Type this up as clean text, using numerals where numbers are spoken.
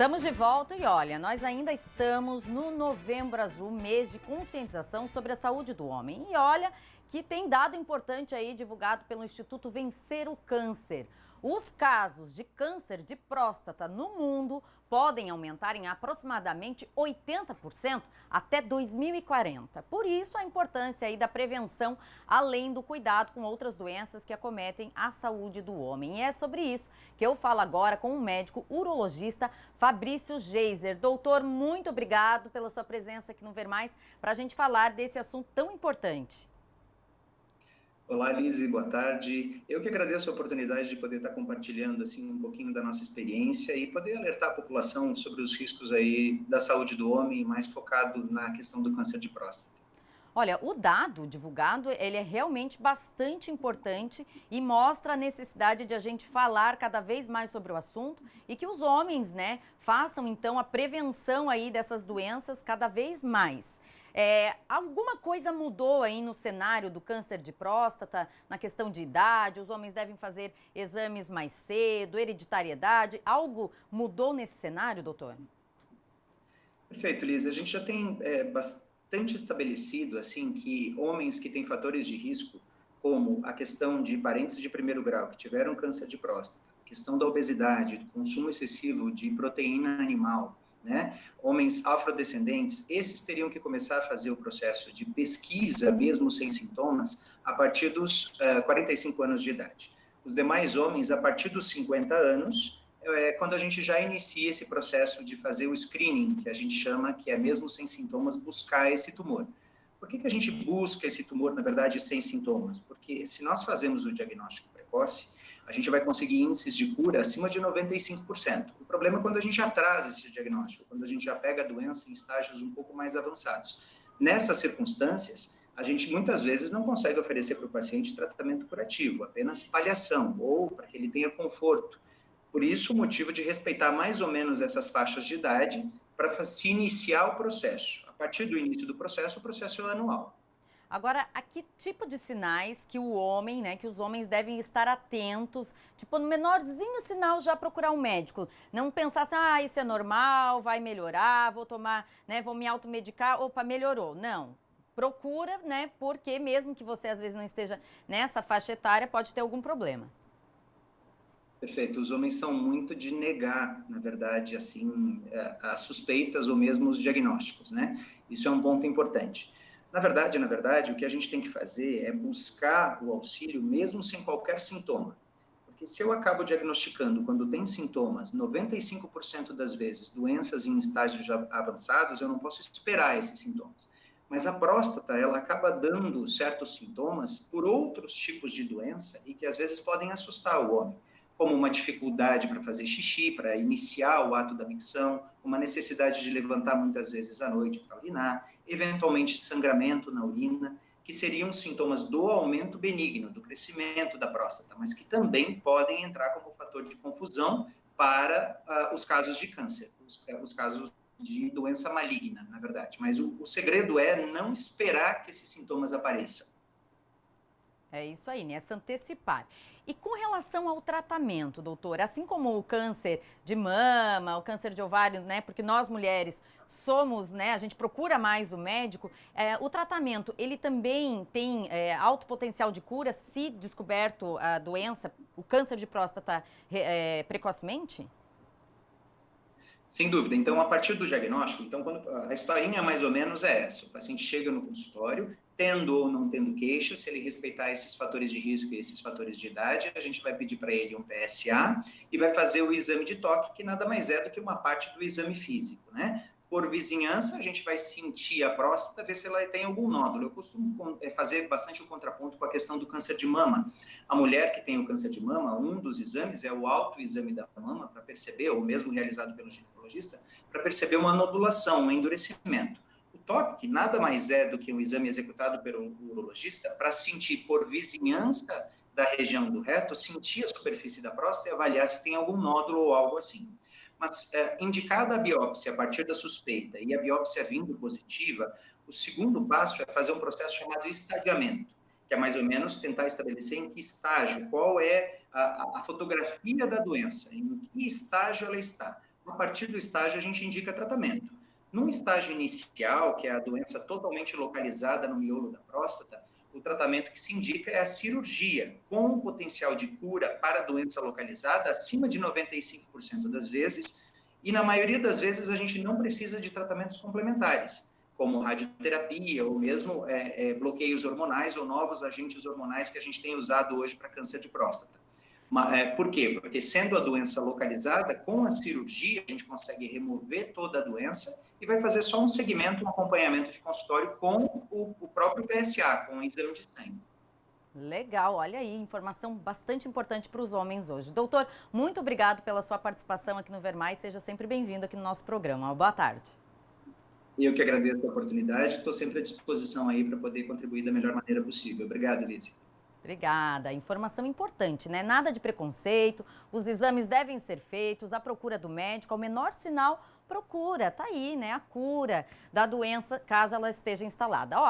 Estamos de volta e olha, nós ainda estamos no Novembro Azul, mês de conscientização sobre a saúde do homem. E olha que tem dado importante aí divulgado pelo Instituto Vencer o Câncer. Os casos de câncer de próstata no mundo podem aumentar em aproximadamente 80% até 2040. Por isso, a importância aí da prevenção, além do cuidado com outras doenças que acometem a saúde do homem. E é sobre isso que eu falo agora com o médico urologista Fabrício Geiser. Doutor, muito obrigado pela sua presença aqui no Ver Mais para a gente falar desse assunto tão importante. Olá, Lise, boa tarde. Eu que agradeço a oportunidade de poder estar compartilhando assim um pouquinho da nossa experiência e poder alertar a população sobre os riscos aí da saúde do homem, mais focado na questão do câncer de próstata. Olha, o dado divulgado, ele é realmente bastante importante e mostra a necessidade de a gente falar cada vez mais sobre o assunto e que os homens, né, façam então a prevenção aí dessas doenças cada vez mais. Alguma coisa mudou aí no cenário do câncer de próstata, na questão de idade? Os homens devem fazer exames mais cedo, hereditariedade? Algo mudou nesse cenário, doutor? Perfeito, Lise. A gente já tem bastante estabelecido assim que homens que têm fatores de risco, como a questão de parentes de primeiro grau que tiveram câncer de próstata, a questão da obesidade, do consumo excessivo de proteína animal, né? Homens afrodescendentes, esses teriam que começar a fazer o processo de pesquisa, mesmo sem sintomas, a partir dos 45 anos de idade. Os demais homens, a partir dos 50 anos, quando a gente já inicia esse processo de fazer o screening, que a gente chama, que é mesmo sem sintomas, buscar esse tumor. Por que a gente busca esse tumor, na verdade, sem sintomas? Porque se nós fazemos o diagnóstico precoce, a gente vai conseguir índices de cura acima de 95%. O problema é quando a gente atrasa esse diagnóstico, quando a gente já pega a doença em estágios um pouco mais avançados. Nessas circunstâncias, a gente muitas vezes não consegue oferecer para o paciente tratamento curativo, apenas paliação, ou para que ele tenha conforto. Por isso, o motivo de respeitar mais ou menos essas faixas de idade para se iniciar o processo. A partir do início do processo, o processo é anual. Agora, a que tipo de sinais que o homem, né, que os homens devem estar atentos, tipo, no menorzinho sinal já procurar um médico, não pensar assim, isso é normal, vai melhorar, vou tomar, né, vou me automedicar, opa, melhorou. Não, procura, né, porque mesmo que você às vezes não esteja nessa faixa etária, pode ter algum problema. Perfeito. Os homens são muito de negar, na verdade, assim, as suspeitas ou mesmo os diagnósticos, né? Isso é um ponto importante. Na verdade, o que a gente tem que fazer é buscar o auxílio mesmo sem qualquer sintoma. Porque se eu acabo diagnosticando quando tem sintomas, 95% das vezes, doenças em estágios já avançados, eu não posso esperar esses sintomas. Mas a próstata, ela acaba dando certos sintomas por outros tipos de doença e que às vezes podem assustar o homem, como uma dificuldade para fazer xixi, para iniciar o ato da micção, uma necessidade de levantar muitas vezes à noite para urinar, eventualmente sangramento na urina, que seriam sintomas do aumento benigno, do crescimento da próstata, mas que também podem entrar como fator de confusão para os casos de câncer, os casos de doença maligna, na verdade. Mas o segredo é não esperar que esses sintomas apareçam. É isso aí, né? Se antecipar. E com relação ao tratamento, doutor, assim como o câncer de mama, o câncer de ovário, né? Porque nós mulheres somos, né? A gente procura mais o médico. O tratamento, ele também tem alto potencial de cura se descoberto a doença, o câncer de próstata precocemente? Sem dúvida. Então, a partir do diagnóstico, então, quando a historinha mais ou menos é essa: o paciente chega no consultório, tendo ou não tendo queixa, se ele respeitar esses fatores de risco e esses fatores de idade, a gente vai pedir para ele um PSA e vai fazer o exame de toque, que nada mais é do que uma parte do exame físico, né? Por vizinhança, a gente vai sentir a próstata, ver se ela tem algum nódulo. Eu costumo fazer bastante o contraponto com a questão do câncer de mama. A mulher que tem o câncer de mama, um dos exames é o autoexame da mama, para perceber, ou mesmo realizado pelo ginecologista, para perceber uma nodulação, um endurecimento. O toque nada mais é do que um exame executado pelo urologista para sentir por vizinhança da região do reto, sentir a superfície da próstata e avaliar se tem algum nódulo ou algo assim. Mas, indicada a biópsia a partir da suspeita e a biópsia vindo positiva, o segundo passo é fazer um processo chamado estadiamento, que é mais ou menos tentar estabelecer em que estágio, qual é a fotografia da doença, em que estágio ela está. a partir do estágio, a gente indica tratamento. Num estágio inicial, que é a doença totalmente localizada no miolo da próstata, o tratamento que se indica é a cirurgia, com um potencial de cura para a doença localizada acima de 95% das vezes, e na maioria das vezes a gente não precisa de tratamentos complementares, como radioterapia ou mesmo bloqueios hormonais ou novos agentes hormonais que a gente tem usado hoje para câncer de próstata. Por quê? Porque sendo a doença localizada, com a cirurgia a gente consegue remover toda a doença e vai fazer só um segmento, um acompanhamento de consultório com o próprio PSA, com o exame de sangue. Legal, olha aí, informação bastante importante para os homens hoje. Doutor, muito obrigado pela sua participação aqui no Ver Mais, seja sempre bem-vindo aqui no nosso programa. Boa tarde. Eu que agradeço a oportunidade, estou sempre à disposição aí para poder contribuir da melhor maneira possível. Obrigado, Lise. Obrigada. Informação importante, né? Nada de preconceito, os exames devem ser feitos, a procura do médico, ao menor sinal, procura, tá aí, né? A cura da doença, caso ela esteja instalada. Olha,